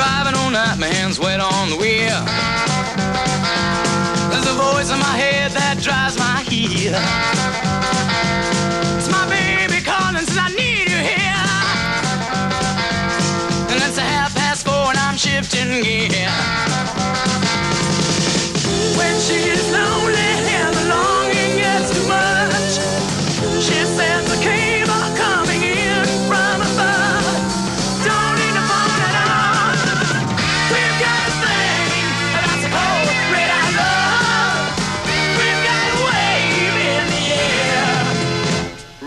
driving all night, my hands wet on the wheel. There's a voice in my head that drives my heel. It's my baby calling, says I need you here. And it's 4:30 and I'm shifting gear. When she's lonely and the longing gets too much, she sends a cable coming in from above. Don't need to phone at all. We've got a thing that's called red-eye love. We've got a wave in the air.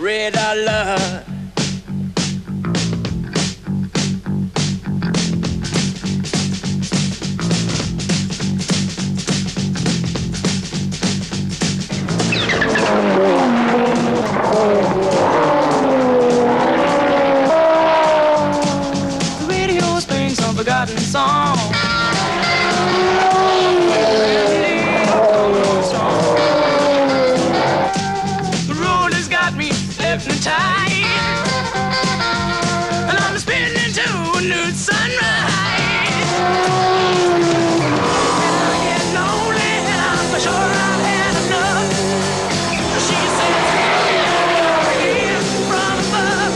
Red-eye love. Forgotten song. The road has got me hypnotized, and I'm spinning to a new sunrise. And I get lonely, and I'm for sure I've had enough. She says, "Here from above,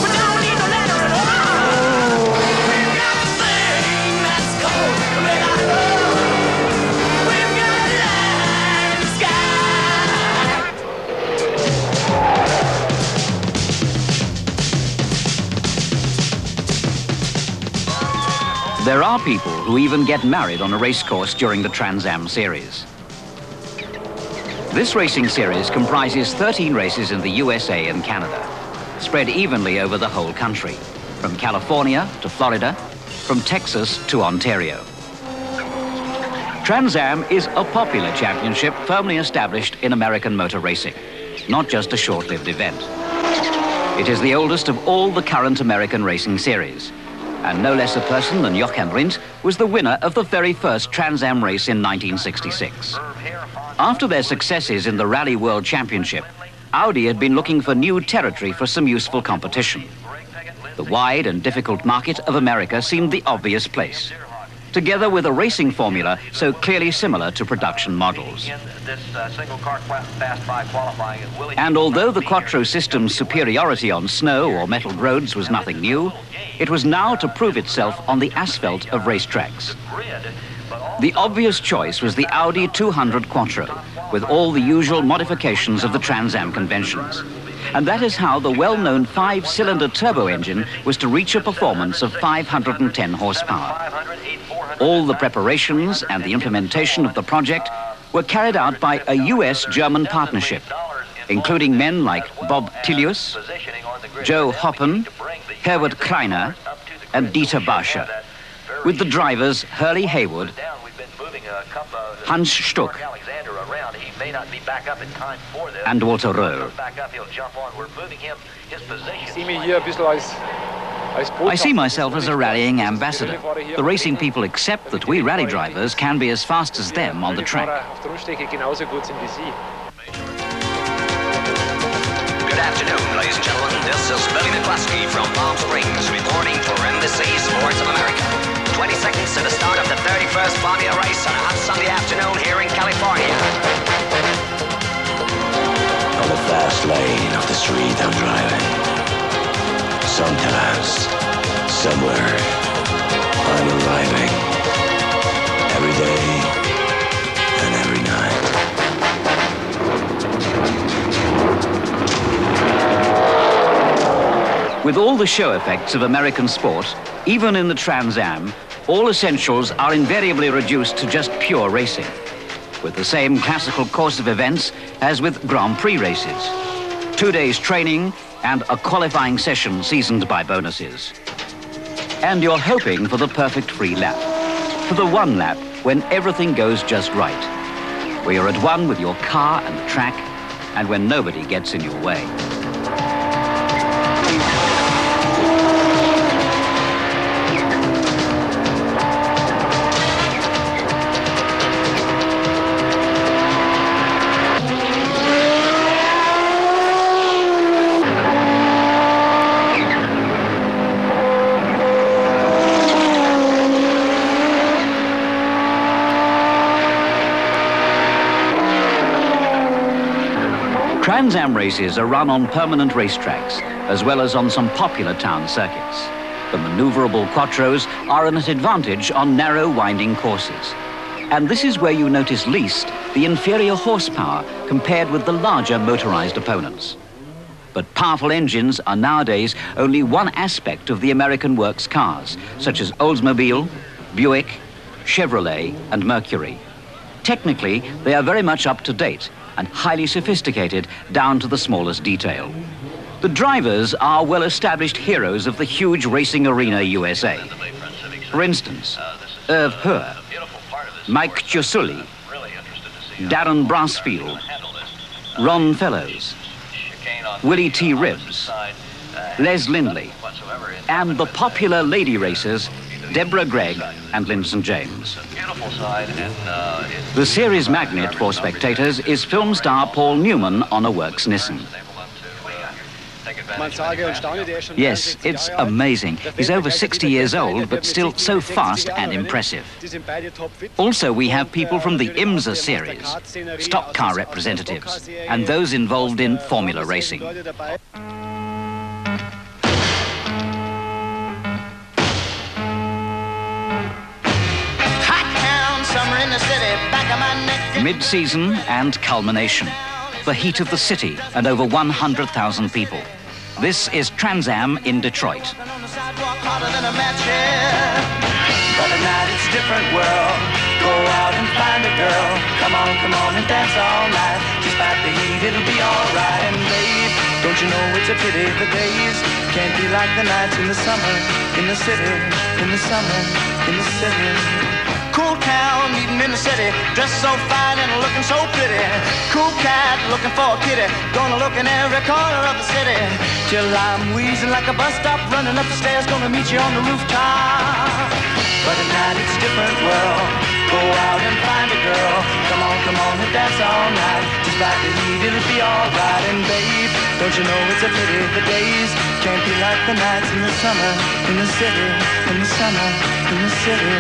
we don't need no letter at all." There are people who even get married on a racecourse during the Trans Am series. This racing series comprises 13 races in the USA and Canada, spread evenly over the whole country, from California to Florida, from Texas to Ontario. Trans Am is a popular championship firmly established in American motor racing, not just a short-lived event. It is the oldest of all the current American racing series, and no less a person than Jochen Rindt was the winner of the very first Trans Am race in 1966. After their successes in the Rally World Championship, Audi had been looking for new territory for some useful competition. The wide and difficult market of America seemed the obvious place, together with a racing formula so clearly similar to production models. And although the Quattro system's superiority on snow or metalled roads was nothing new, it was now to prove itself on the asphalt of racetracks. The obvious choice was the Audi 200 Quattro, with all the usual modifications of the Trans Am conventions. And that is how the well-known 5-cylinder turbo engine was to reach a performance of 510 horsepower. All the preparations and the implementation of the project were carried out by a US-German partnership, including men like Bob Tilius, Joe Hoppen, Herwart Kleiner, and Dieter Barscher, with the drivers Hurley Haywood, Hans Stuck, and Walter Röhl. I see myself as a rallying ambassador. The racing people accept that we rally drivers can be as fast as them on the track. Good afternoon, ladies and gentlemen. This is Billy McCluskey from Palm Springs reporting for NBC Sports of America. 20 seconds to the start of the 31st Formula race on a hot Sunday afternoon here in California. On the fast lane of the street I'm driving. Sometimes, somewhere, I'm arriving. Every day and every night. With all the show effects of American sport, even in the Trans Am, all essentials are invariably reduced to just pure racing, with the same classical course of events as with Grand Prix races. 2 days training and a qualifying session seasoned by bonuses. And you're hoping for the perfect free lap, for the one lap when everything goes just right, where you're at one with your car and the track, and when nobody gets in your way. Trans Am races are run on permanent racetracks, as well as on some popular town circuits. The maneuverable Quattros are an advantage on narrow, winding courses. And this is where you notice least the inferior horsepower compared with the larger motorized opponents. But powerful engines are nowadays only one aspect of the American works cars, such as Oldsmobile, Buick, Chevrolet, and Mercury. Technically, they are very much up to date and highly sophisticated down to the smallest detail. The drivers are well-established heroes of the huge racing arena USA. For instance, Irv Hoer, Mike Ciusulli, Darren Brassfield, Ron Fellows, Willie T. Ribbs, Les Lindley, and the popular lady racers Deborah Gregg and Linson James. The series magnet for spectators is film star Paul Newman on a works Nissan. Yes, it's amazing. He's over 60 years old, but still so fast and impressive. Also, we have people from the IMSA series, stock car representatives, and those involved in formula racing. Mid-season and culmination. The heat of the city and over 100,000 people. This is Trans Am in Detroit. But at night it's a different world. Go out and find a girl. Come on and dance all night. Despite the heat, it'll be alright. And babe, don't you know it's a pity the days can't be like the nights in the summer, in the city, in the summer, in the city. Cool town, meeting in the city, dressed so fine and looking so pretty. Cool cat, looking for a kitty, gonna look in every corner of the city. Till I'm wheezing like a bus stop, running up the stairs, gonna meet you on the rooftop. But at night it's a different world. Go out and find a girl. Come on and dance all night. Despite the heat, it'll be alright. And babe, don't you know it's a pity the days can't be like the nights in the summer, in the city, in the summer, in the city.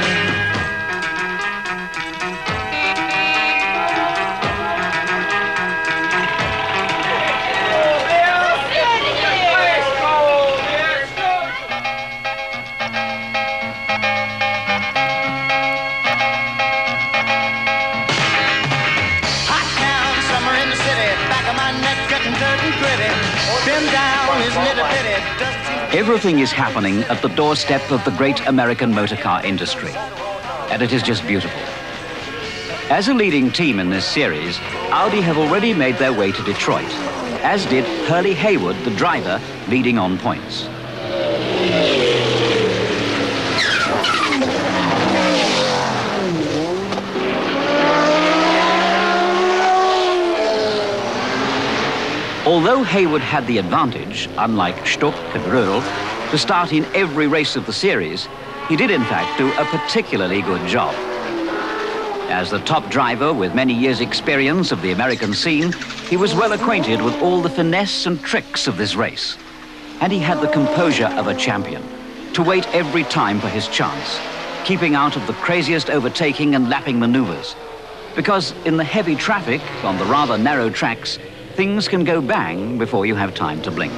Everything is happening at the doorstep of the great American motor car industry, and it is just beautiful. As a leading team in this series, Audi have already made their way to Detroit, as did Hurley Haywood, the driver, leading on points. Although Haywood had the advantage, unlike Stuck and Röhrl, to start in every race of the series, he did in fact do a particularly good job. As the top driver with many years' experience of the American scene, he was well acquainted with all the finesse and tricks of this race. And he had the composure of a champion, to wait every time for his chance, keeping out of the craziest overtaking and lapping maneuvers. Because in the heavy traffic on the rather narrow tracks, things can go bang before you have time to blink.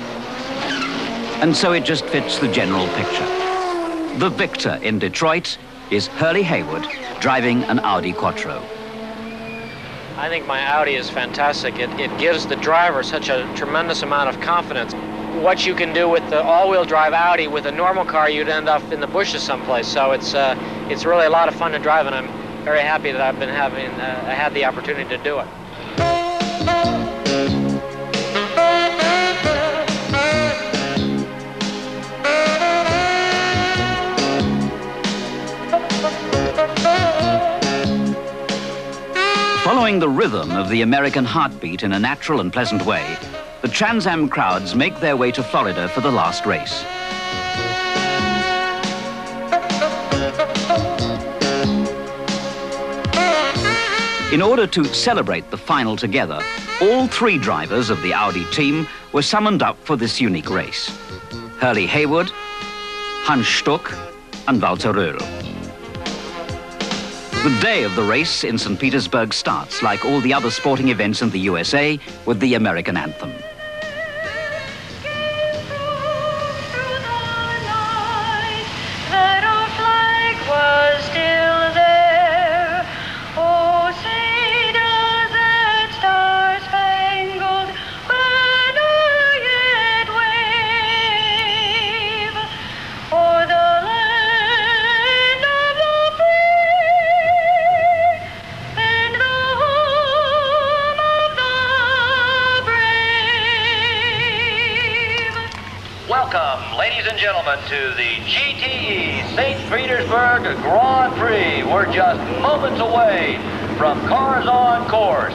And so it just fits the general picture. The victor in Detroit is Hurley Haywood, driving an Audi Quattro. I think my Audi is fantastic. It gives the driver such a tremendous amount of confidence. What you can do with the all-wheel drive Audi, with a normal car, you'd end up in the bushes someplace. So it's really a lot of fun to drive, and I'm very happy that I've been had the opportunity to do it. Following the rhythm of the American heartbeat in a natural and pleasant way, the Trans Am crowds make their way to Florida for the last race. In order to celebrate the final together, all three drivers of the Audi team were summoned up for this unique race: Hurley Haywood, Hans Stuck, and Walter Röhrl. The day of the race in St. Petersburg starts, like all the other sporting events in the USA, with the American anthem. Welcome, ladies and gentlemen, to the GTE St. Petersburg Grand Prix. We're just moments away from cars on course.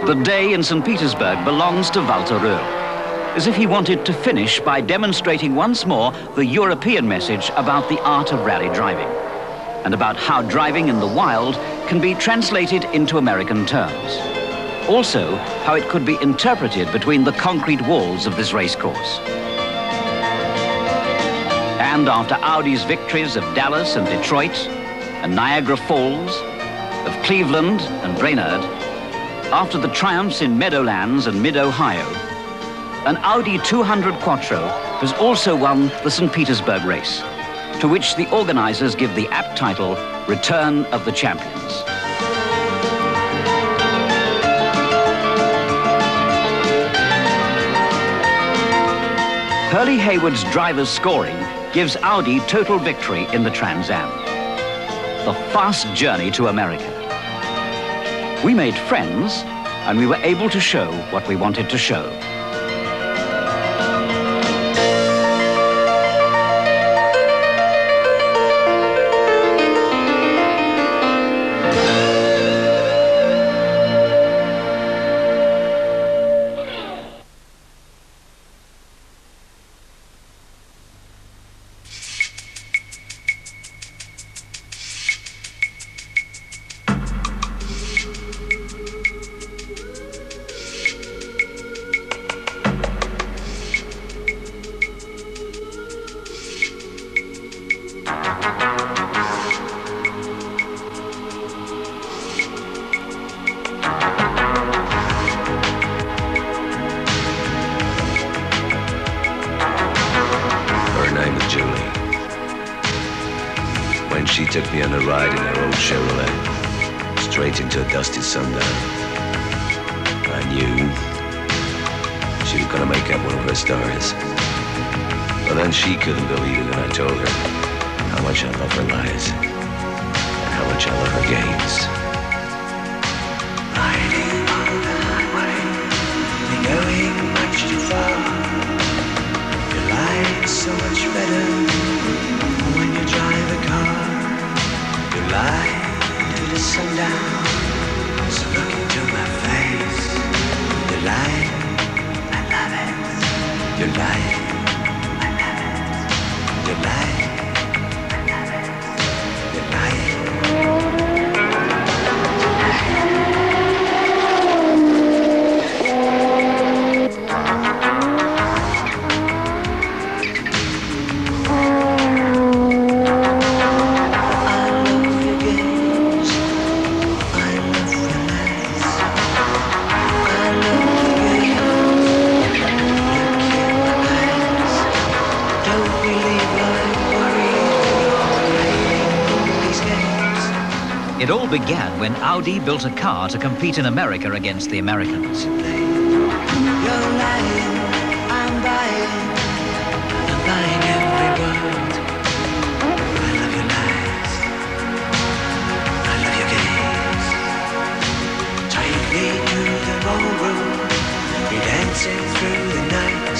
The day in St. Petersburg belongs to Walter Röhrl, as if he wanted to finish by demonstrating once more the European message about the art of rally driving, and about how driving in the wild can be translated into American terms. Also, how it could be interpreted between the concrete walls of this racecourse. And after Audi's victories of Dallas and Detroit, and Niagara Falls, of Cleveland and Brainerd, after the triumphs in Meadowlands and Mid-Ohio, an Audi 200 Quattro has also won the St. Petersburg race, to which the organizers give the apt title, Return of the Champions. Hurley Haywood's driver's scoring gives Audi total victory in the Trans Am. The fast journey to America. We made friends, and we were able to show what we wanted to show. When she took me on a ride in her old Chevrolet, straight into a dusty sundown, I knew she was gonna make up one of her stars. But then she couldn't believe it when I told her how much I love her lies and how much I love her games. Riding on the highway, you're going much too far. Your life's so much better when you drive a car. You lie to the sundown, so look into my face. You lie, I love it. You lie, I love it. You lie, I love it. You lie. It all began when Audi built a car to compete in America against the Americans. You're lying, I'm buying every word. I love your lies, I love your games. Take me to the ballroom, you're dancing through the night.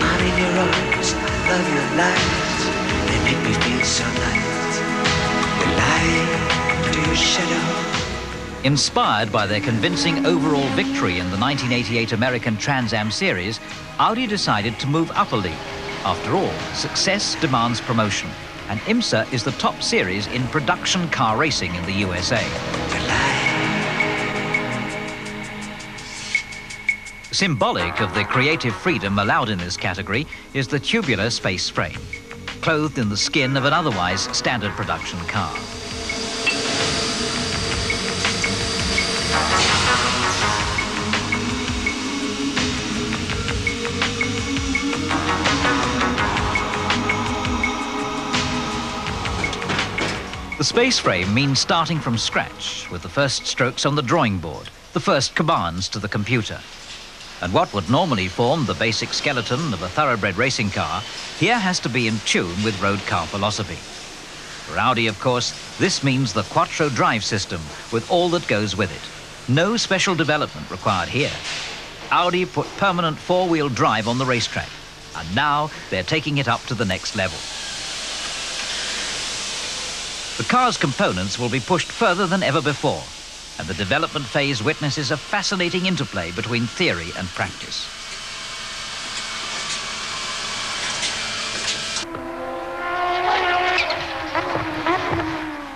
I'm in your arms, I love your lies, they make me feel so light. You lie to your shadow. Inspired by their convincing overall victory in the 1988 American Trans Am Series, Audi decided to move up a league. After all, success demands promotion, and IMSA is the top series in production car racing in the USA. Symbolic of the creative freedom allowed in this category is the tubular space frame, clothed in the skin of an otherwise standard production car. The space frame means starting from scratch, with the first strokes on the drawing board, the first commands to the computer. And what would normally form the basic skeleton of a thoroughbred racing car, here has to be in tune with road car philosophy. For Audi, of course, this means the Quattro drive system, with all that goes with it. No special development required here. Audi put permanent four-wheel drive on the racetrack, and now they're taking it up to the next level. The car's components will be pushed further than ever before, and the development phase witnesses a fascinating interplay between theory and practice.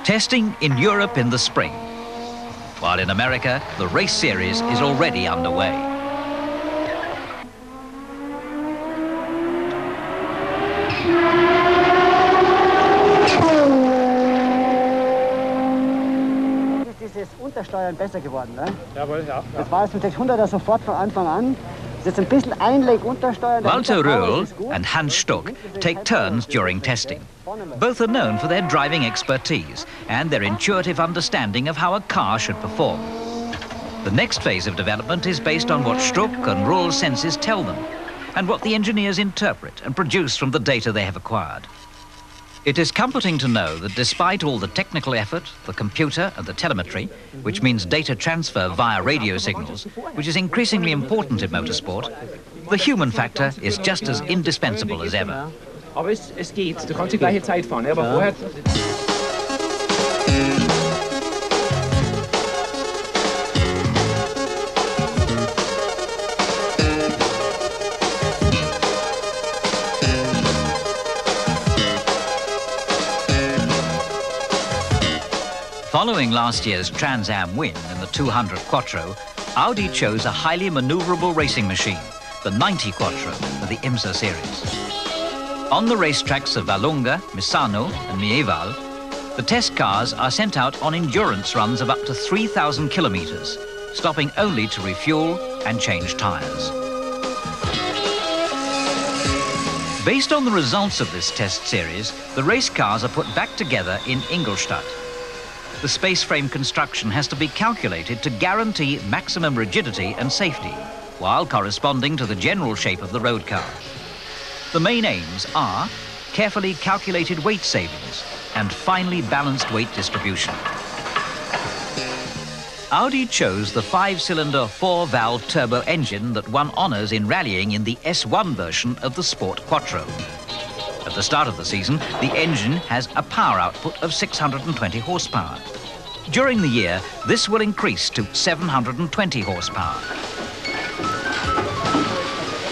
Testing in Europe in the spring, while in America, the race series is already underway. Untersteuern besser geworden, ne? Jawohl, ja. Das war es mit 600er sofort von Anfang an. Das ist jetzt ein bisschen Einleg untersteuern. Walter Röhrl and Hans Stuck take turns during testing. Both are known for their driving expertise and their intuitive understanding of how a car should perform. The next phase of development is based on what Stuck and Röhrl's senses tell them, and what the engineers interpret and produce from the data they have acquired. It is comforting to know that despite all the technical effort, the computer and the telemetry, which means data transfer via radio signals, which is increasingly important in motorsport, the human factor is just as indispensable as ever. Aber es geht, du kannst die gleiche Zeit fahren, aber vorher... Following last year's Trans Am win in the 200 Quattro, Audi chose a highly maneuverable racing machine, the 90 Quattro for the IMSA series. On the racetracks of Vallonga, Misano and Mieval, the test cars are sent out on endurance runs of up to 3,000 kilometers, stopping only to refuel and change tires. Based on the results of this test series, the race cars are put back together in Ingolstadt. The space frame construction has to be calculated to guarantee maximum rigidity and safety, while corresponding to the general shape of the road car. The main aims are carefully calculated weight savings and finely balanced weight distribution. Audi chose the 5-cylinder 4-valve turbo engine that won honours in rallying in the S1 version of the Sport Quattro. At the start of the season, the engine has a power output of 620 horsepower. During the year, this will increase to 720 horsepower.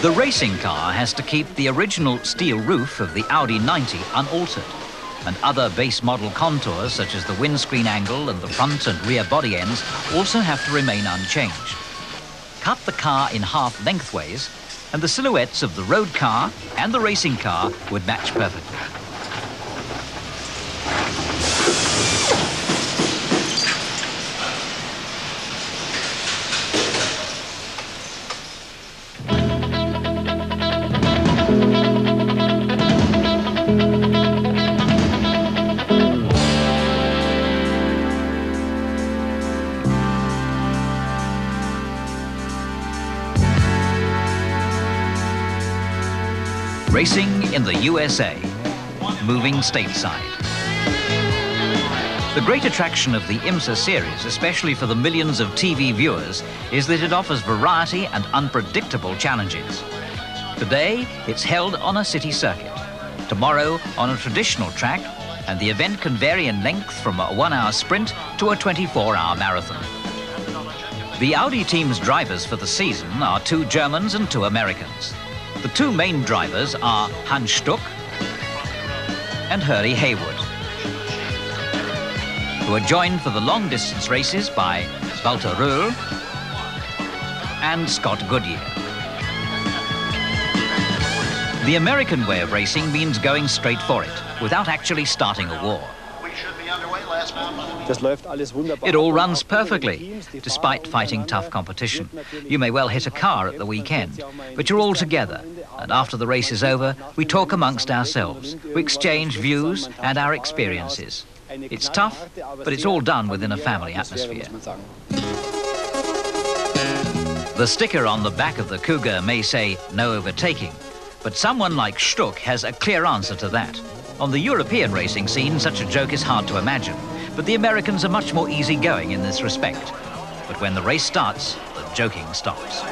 The racing car has to keep the original steel roof of the Audi 90 unaltered, and other base model contours such as the windscreen angle and the front and rear body ends also have to remain unchanged. Cut the car in half lengthways, and the silhouettes of the road car and the racing car would match perfectly. Racing in the USA, moving stateside. The great attraction of the IMSA series, especially for the millions of TV viewers, is that it offers variety and unpredictable challenges. Today, it's held on a city circuit. Tomorrow, on a traditional track, and the event can vary in length from a 1-hour sprint to a 24-hour marathon. The Audi team's drivers for the season are 2 Germans and 2 Americans. The 2 main drivers are Hans Stuck and Hurley Haywood, who are joined for the long-distance races by Walter Röhl and Scott Goodyear. The American way of racing means going straight for it, without actually starting a war. It all runs perfectly, despite fighting tough competition. You may well hit a car at the weekend, but you're all together, and after the race is over, we talk amongst ourselves. We exchange views and our experiences. It's tough, but it's all done within a family atmosphere. The sticker on the back of the Cougar may say, "No overtaking," but someone like Stuck has a clear answer to that. On the European racing scene, such a joke is hard to imagine, but the Americans are much more easygoing in this respect. But when the race starts, the joking stops.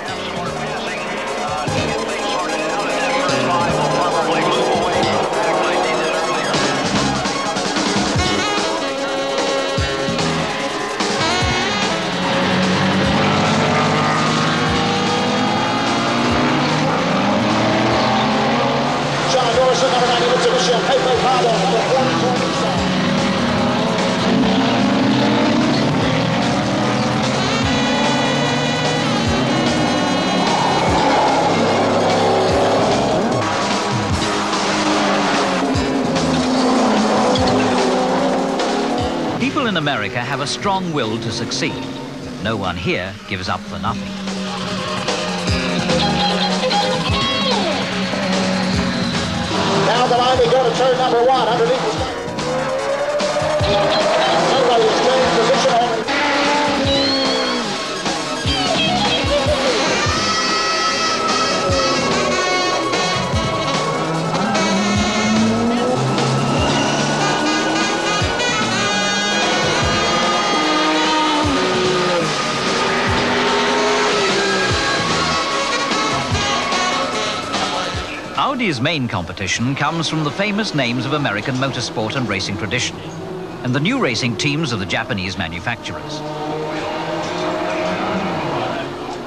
People in America have a strong will to succeed. No one here gives up for nothing. Now the line, they go to turn number 1 underneath the start. Everybody is changing position only. Audi's main competition comes from the famous names of American motorsport and racing tradition, and the new racing teams of the Japanese manufacturers.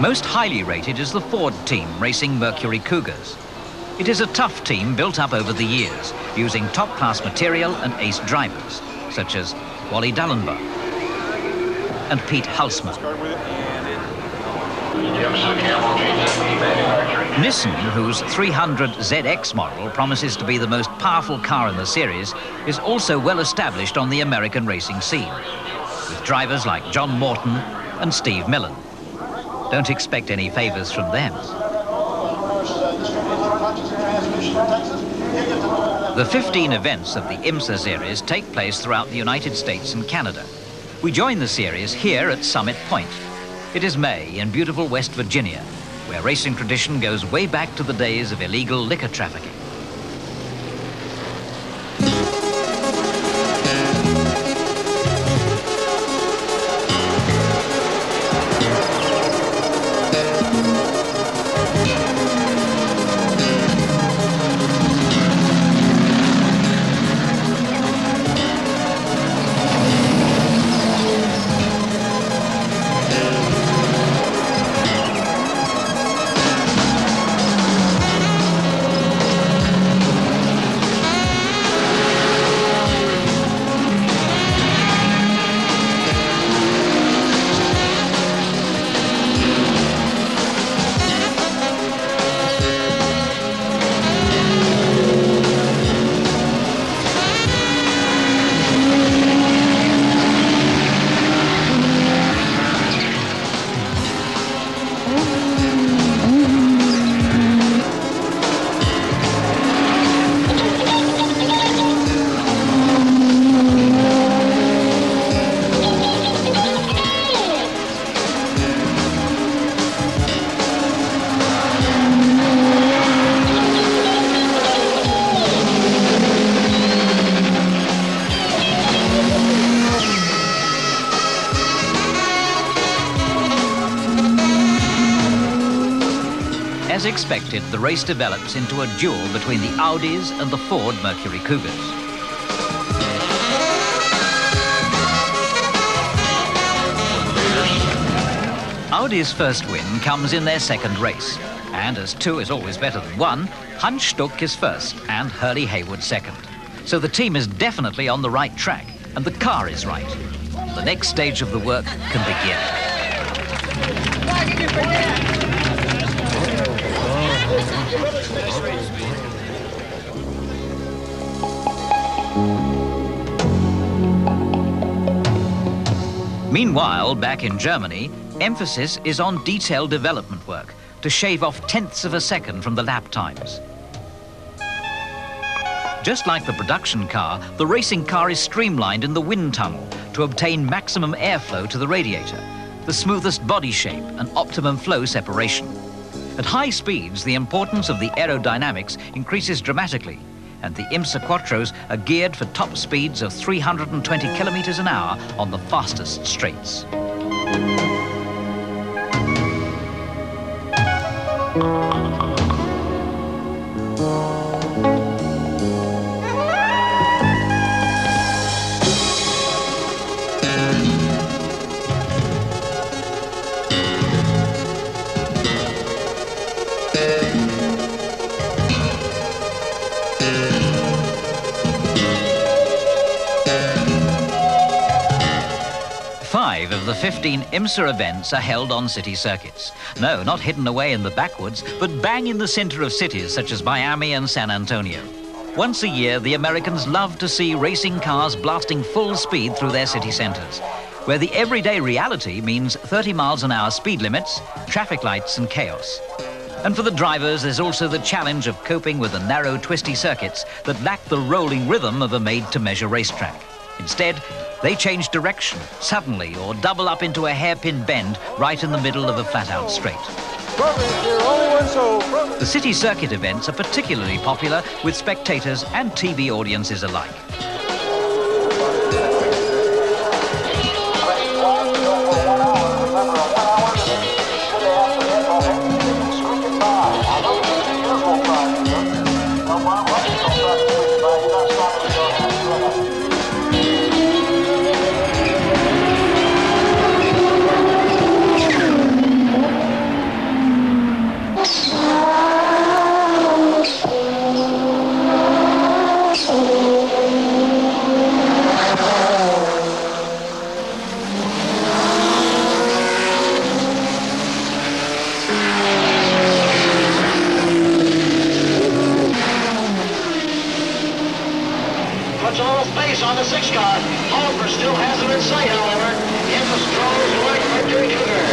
Most highly rated is the Ford team racing Mercury Cougars. It is a tough team built up over the years, using top-class material and ace drivers, such as Wally Dallenbach and Pete Halsman. Nissan, whose 300 ZX model promises to be the most powerful car in the series, is also well established on the American racing scene, with drivers like John Morton and Steve Millen. Don't expect any favors from them. The 15 events of the IMSA series take place throughout the United States and Canada. We join the series here at Summit Point. It is May in beautiful West Virginia, where racing tradition goes way back to the days of illegal liquor trafficking. expected, the race develops into a duel between the Audis and the Ford Mercury Cougars. Audi's first win comes in their second race, and as 2 is always better than 1, Hans Stuck is first and Hurley Haywood second. So the team is definitely on the right track, and the car is right. The next stage of the work can begin. Meanwhile, back in Germany, emphasis is on detailed development work to shave off tenths of a second from the lap times. Just like the production car, the racing car is streamlined in the wind tunnel to obtain maximum airflow to the radiator, the smoothest body shape and optimum flow separation. At high speeds, the importance of the aerodynamics increases dramatically, and the Audi Quattros are geared for top speeds of 320 kilometers an hour on the fastest straights. Five of the 15 IMSA events are held on city circuits. No, not hidden away in the backwoods, but bang in the center of cities such as Miami and San Antonio. Once a year, the Americans love to see racing cars blasting full speed through their city centers, where the everyday reality means 30 miles an hour speed limits, traffic lights and chaos. And for the drivers, there's also the challenge of coping with the narrow, twisty circuits that lack the rolling rhythm of a made-to-measure racetrack. Instead, they change direction suddenly or double up into a hairpin bend right in the middle of a flat-out straight. The city circuit events are particularly popular with spectators and TV audiences alike. On the 6 car. Oliver still has him in sight, however. In the Strong's White Mercury Cougar.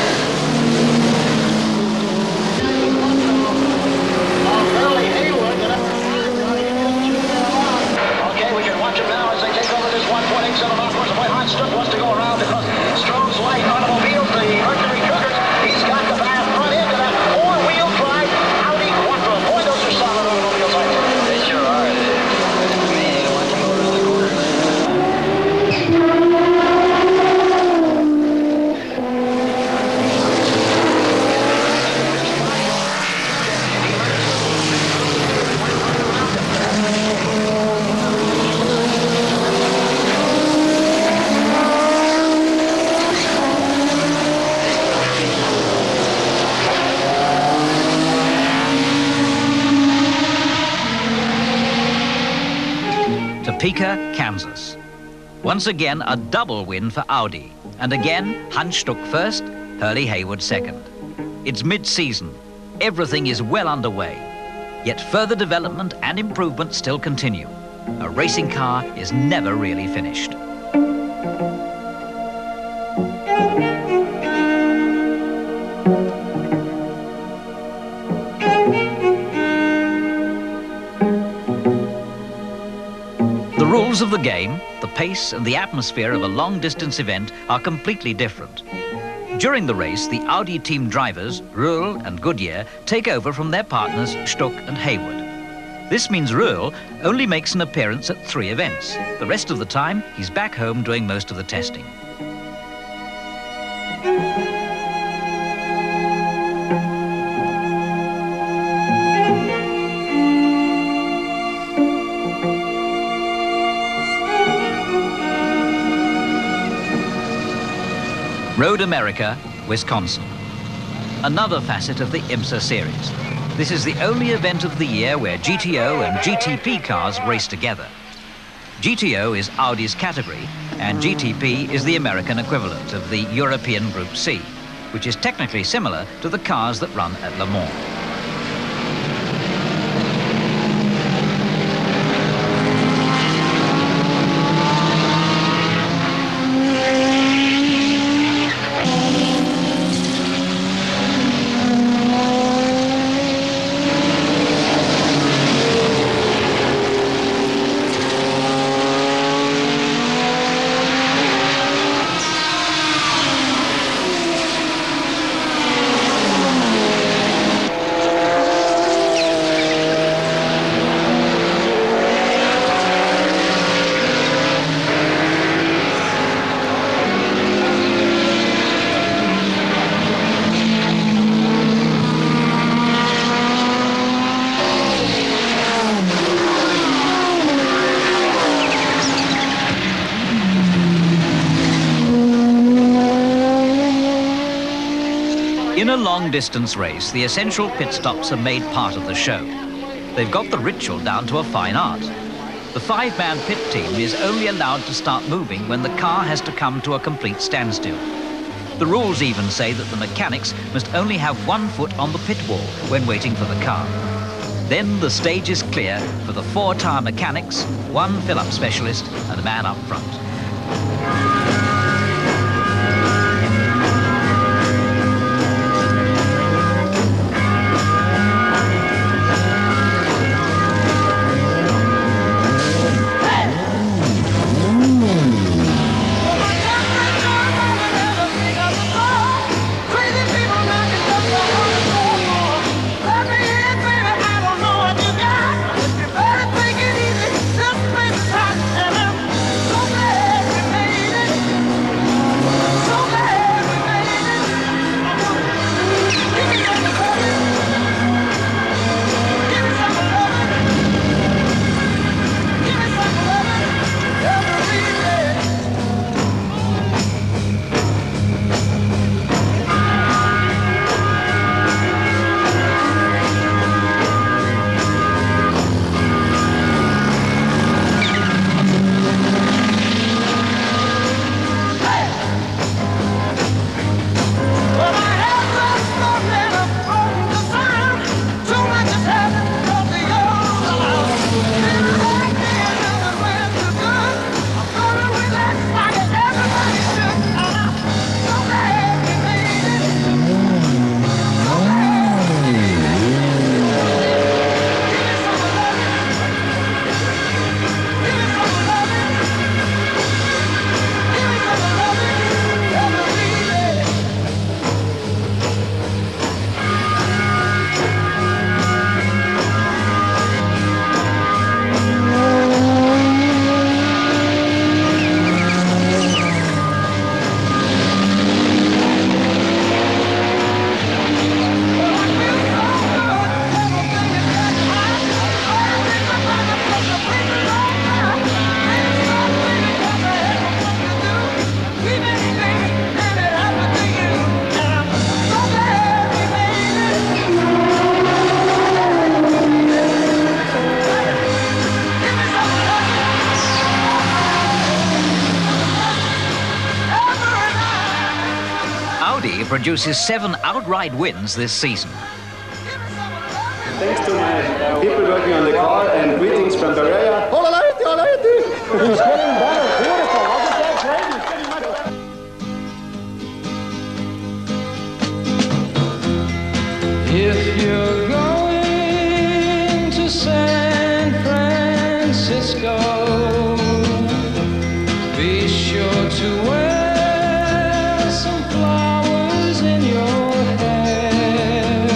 Hurley Haywood. Okay, we can watch him now as they take over this 1.87 off course. The white Hans Stuck wants to go around because Strong's Light automobiles, the Mercury Cougars. He's got the back front end of that 4-wheel drive Audi Quattro. Boy, those are solid automobiles, I think. They sure are. Topeka, Kansas. Once again, a double win for Audi. And again, Hans Stuck first, Hurley Haywood second. It's mid-season. Everything is well underway. Yet further development and improvement still continue. A racing car is never really finished. The rules of the game, the pace and the atmosphere of a long-distance event are completely different. During the race, the Audi team drivers, Röhrl and Goodyear, take over from their partners Stuck and Haywood. This means Röhrl only makes an appearance at 3 events. The rest of the time, he's back home doing most of the testing. Road America, Wisconsin. Another facet of the IMSA series. This is the only event of the year where GTO and GTP cars race together. GTO is Audi's category, and GTP is the American equivalent of the European Group C, which is technically similar to the cars that run at Le Mans. In a long-distance race, the essential pit stops are made part of the show. They've got the ritual down to a fine art. The five-man pit team is only allowed to start moving when the car has to come to a complete standstill. The rules even say that the mechanics must only have 1 foot on the pit wall when waiting for the car. Then the stage is clear for the 4 tire mechanics, 1 fill-up specialist, and a man up front. Audi produces 7 outright wins this season. Thanks to my people working on the car and greetings from Bavaria. Hola, It's getting better. Beautiful. Wasn't that great? It's getting much better. If you're going to San Francisco, be sure to wear some flowers in your hair.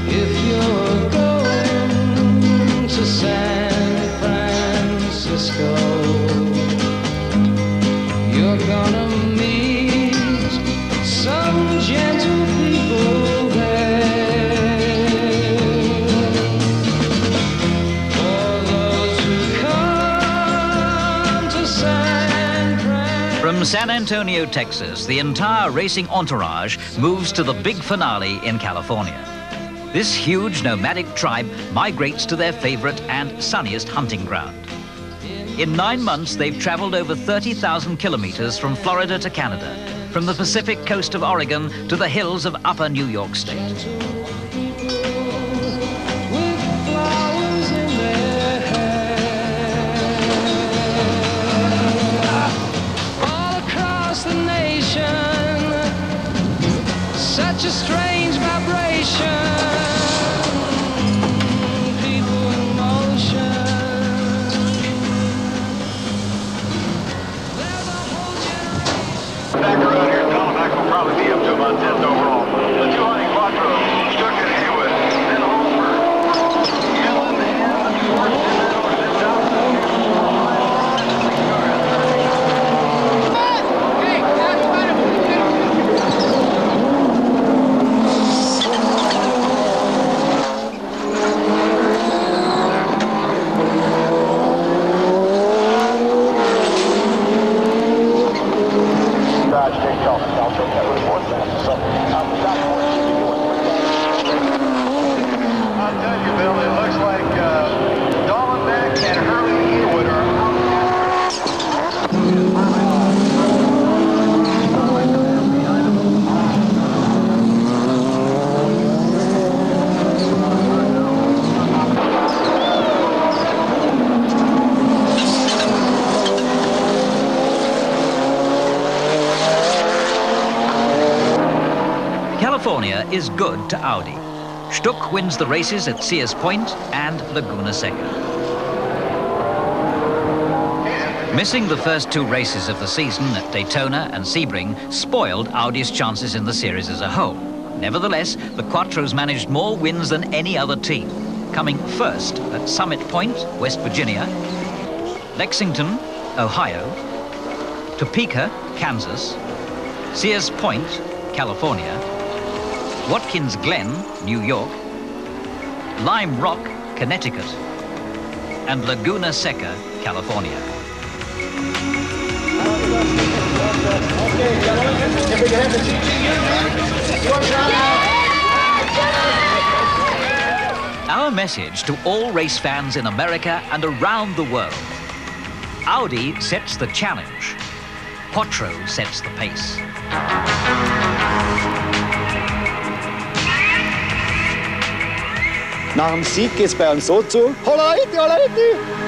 If you're going to San Francisco, you're gonna meet some gentle people there. For those who come to San Francisco. From From San Antonio, Texas, the entire racing entourage moves to the big finale in California. This huge nomadic tribe migrates to their favorite and sunniest hunting ground. In 9 months, they've traveled over 30,000 kilometers from Florida to Canada, from the Pacific coast of Oregon to the hills of upper New York State. Such a strange vibration, people in motion. There's a whole generation. Back around here, Televac will probably be up to about 10th overall. The two Audi Quattro, Stuck and Haywood, then Hallberg, Yellen, and Schwartz in that order. Then Johnson, I'll tell you, Bill, it looks like Dollenbeck and Hurley Haywood are California is good to Audi. Stuck wins the races at Sears Point and Laguna Seca. Missing the first 2 races of the season at Daytona and Sebring spoiled Audi's chances in the series as a whole. Nevertheless, the Quattros managed more wins than any other team, coming first at Summit Point, West Virginia, Lexington, Ohio, Topeka, Kansas, Sears Point, California, Watkins Glen, New York, Lime Rock, Connecticut, and Laguna Seca, California. Our message to all race fans in America and around the world: Audi sets the challenge, Quattro sets the pace. Nach dem Sieg geht es bei uns so zu. Holla, Hitti, holla, Hitti.